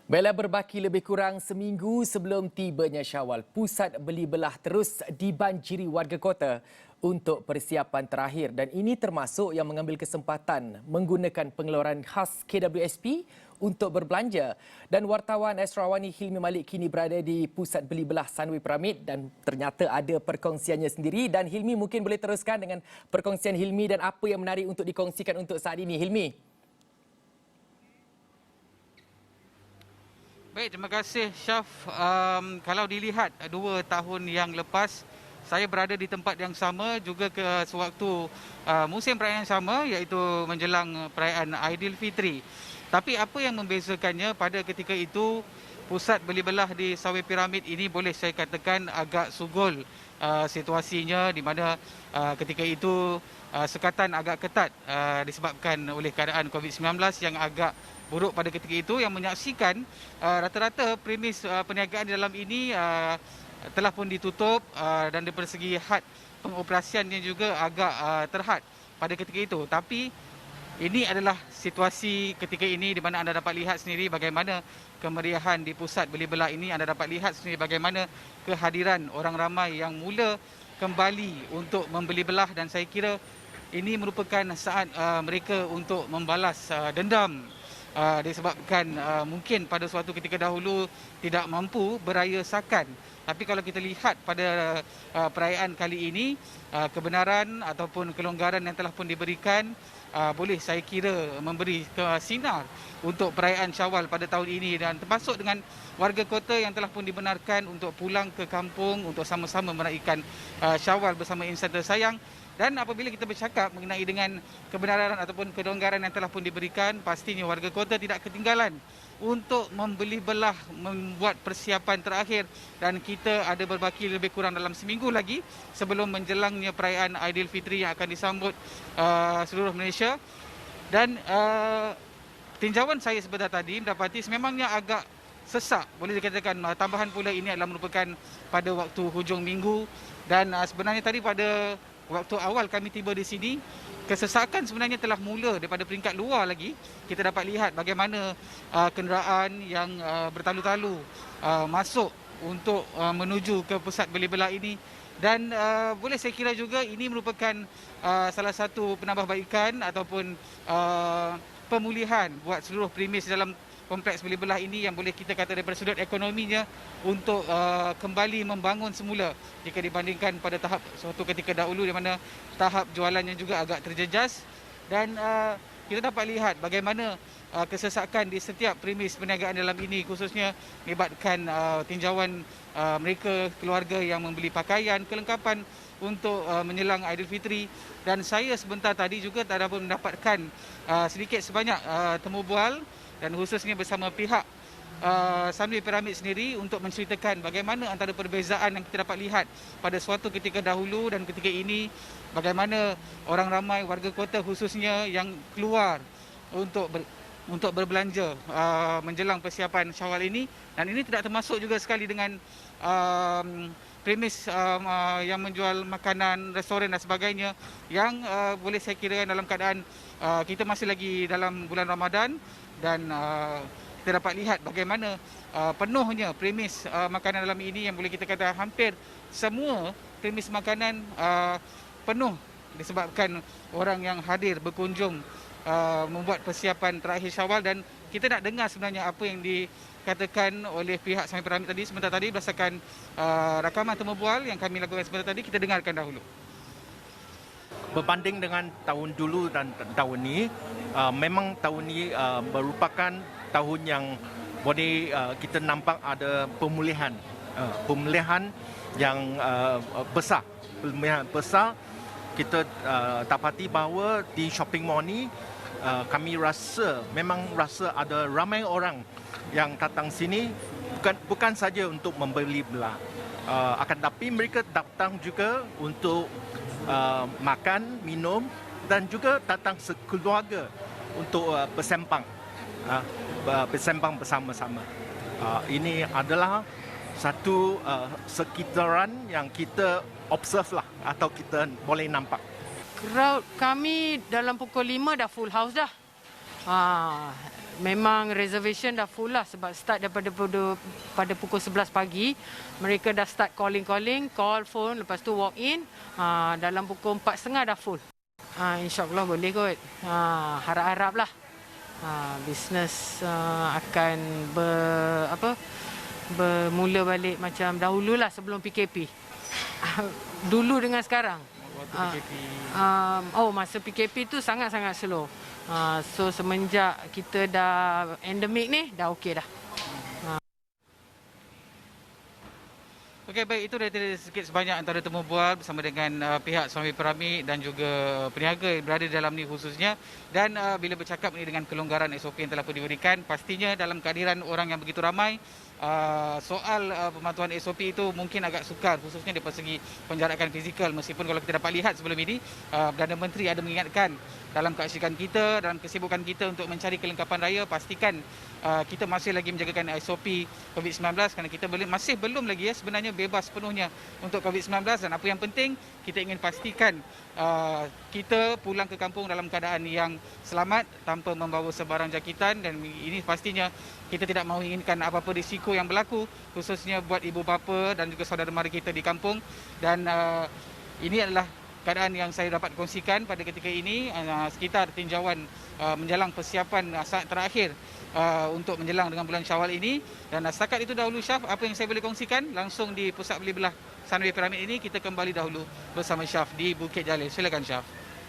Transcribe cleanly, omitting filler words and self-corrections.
Bela berbaki lebih kurang seminggu sebelum tibanya Syawal, pusat beli belah terus dibanjiri warga kota untuk persiapan terakhir dan ini termasuk yang mengambil kesempatan menggunakan pengeluaran khas KWSP untuk berbelanja. Dan wartawan Esrawani Hilmi Malik kini berada di pusat beli belah Sunway Pyramid dan ternyata ada perkongsiannya sendiri. Dan Hilmi mungkin boleh teruskan dengan perkongsian Hilmi dan apa yang menarik untuk dikongsikan untuk saat ini, Hilmi. Baik, terima kasih Syaf. Kalau dilihat 2 tahun yang lepas, saya berada di tempat yang sama juga ke sewaktu musim perayaan yang sama, iaitu menjelang perayaan Aidilfitri. Tapi apa yang membezakannya pada ketika itu, pusat beli belah di Sunway Pyramid ini boleh saya katakan agak sugul situasinya, di mana ketika itu sekatan agak ketat disebabkan oleh keadaan COVID-19 yang agak buruk pada ketika itu, yang menyaksikan rata-rata premis perniagaan di dalam ini telah pun ditutup dan dari segi had pengoperasiannya juga agak terhad pada ketika itu. Tapi ini adalah situasi ketika ini di mana anda dapat lihat sendiri bagaimana kemeriahan di pusat beli belah ini. Anda dapat lihat sendiri bagaimana kehadiran orang ramai yang mula kembali untuk membeli belah, dan saya kira ini merupakan saat mereka untuk membalas dendam disebabkan mungkin pada suatu ketika dahulu tidak mampu berayasakan. Tapi kalau kita lihat pada perayaan kali ini, kebenaran ataupun kelonggaran yang telah pun diberikan boleh saya kira memberi sinar untuk perayaan Syawal pada tahun ini, dan termasuk dengan warga kota yang telah pun dibenarkan untuk pulang ke kampung untuk sama-sama meraihkan Syawal bersama insan tersayang. Dan apabila kita bercakap mengenai dengan kebenaran ataupun kelonggaran yang telah pun diberikan, pastinya warga kota tidak ketinggalan untuk membeli belah, membuat persiapan terakhir, dan kita ada berbaki lebih kurang dalam seminggu lagi sebelum menjelangnya perayaan Aidilfitri yang akan disambut seluruh Malaysia. Dan tinjauan saya sebentar tadi mendapati sememangnya agak sesak, boleh dikatakan. Tambahan pula ini adalah merupakan pada waktu hujung minggu, dan sebenarnya tadi pada waktu awal kami tiba di sini, kesesakan sebenarnya telah mula daripada peringkat luar lagi. Kita dapat lihat bagaimana kenderaan yang bertalu-talu masuk untuk menuju ke pusat beli belah ini. Dan boleh saya kira juga ini merupakan salah satu penambahbaikan ataupun pemulihan buat seluruh premis dalam kompleks beli belah ini, yang boleh kita kata daripada sudut ekonominya untuk kembali membangun semula jika dibandingkan pada tahap suatu ketika dahulu di mana tahap jualannya juga agak terjejas. Dan kita dapat lihat bagaimana kesesakan di setiap premis perniagaan dalam ini, khususnya melibatkan tinjauan mereka, keluarga yang membeli pakaian, kelengkapan untuk menjelang Aidilfitri. Dan saya sebentar tadi juga tak dapat mendapatkan sedikit sebanyak temu bual, dan khususnya bersama pihak Sunway Pyramid sendiri untuk menceritakan bagaimana antara perbezaan yang kita dapat lihat pada suatu ketika dahulu dan ketika ini, bagaimana orang ramai warga kota khususnya yang keluar untuk berbelanja menjelang persiapan Syawal ini. Dan ini tidak termasuk juga sekali dengan premis yang menjual makanan, restoran dan sebagainya, yang boleh saya kira dalam keadaan kita masih lagi dalam bulan Ramadan, dan kita dapat lihat bagaimana penuhnya premis makanan dalam ini, yang boleh kita kata hampir semua premis makanan penuh disebabkan orang yang hadir berkunjung membuat persiapan terakhir Syawal. Dan kita nak dengar sebenarnya apa yang dikatakan oleh pihak Sunway Pyramid tadi sebentar tadi berdasarkan rakaman temu bual yang kami lakukan sebentar tadi. Kita dengarkan dahulu. Berbanding dengan tahun dulu dan tahun ini, memang tahun ini merupakan tahun yang boleh kita nampak ada pemulihan yang besar. Pemulihan besar kita dapati bahawa di shopping mall ni kami memang rasa ada ramai orang yang datang sini bukan saja untuk membeli belah, akan tetapi mereka datang juga untuk makan, minum, dan juga datang sekeluarga untuk bersembang bersama-sama. Ini adalah satu sekitaran yang kita observe lah, atau kita boleh nampak. Crowd kami dalam pukul 5 dah full house dah. memang reservation dah full lah sebab start pada pukul 11 pagi. Mereka dah start calling, call phone, lepas tu walk in. Dalam pukul 4.30 dah full. InsyaAllah boleh kot. Harap-harap lah. Bisnes akan bermula balik macam dahulu lah sebelum PKP. Dulu dengan sekarang. Masa PKP tu sangat-sangat slow. So semenjak kita dah endemik ni, dah okey dah. Okey, baik, itu dari sedikit sebanyak antara temu bual bersama dengan pihak suami piramid dan juga peniaga yang berada dalam ni khususnya. Dan bila bercakap ni dengan kelonggaran SOP yang telah pun diberikan, pastinya dalam kehadiran orang yang begitu ramai, soal pematuhan SOP itu mungkin agak sukar, khususnya dari segi penjarakan fizikal. Meskipun kalau kita dapat lihat sebelum ini, Perdana Menteri ada mengingatkan dalam keasyikan kita, dalam kesibukan kita untuk mencari kelengkapan raya, pastikan kita masih lagi menjagakan SOP COVID-19 kerana kita masih belum lagi sebenarnya bebas sepenuhnya untuk COVID-19. Dan apa yang penting, kita ingin pastikan kita pulang ke kampung dalam keadaan yang selamat tanpa membawa sebarang jangkitan. Dan ini pastinya kita tidak mahu inginkan apa-apa risiko yang berlaku, khususnya buat ibu bapa dan juga saudara mara kita di kampung. Dan ini adalah keadaan yang saya dapat kongsikan pada ketika ini, sekitar tinjauan menjelang persiapan saat terakhir untuk menjelang dengan bulan Syawal ini. Dan setakat itu dahulu, Syaf, apa yang saya boleh kongsikan langsung di pusat beli belah Sunway Pyramid ini. Kita kembali dahulu bersama Syaf di Bukit Jalil. Silakan, Syaf.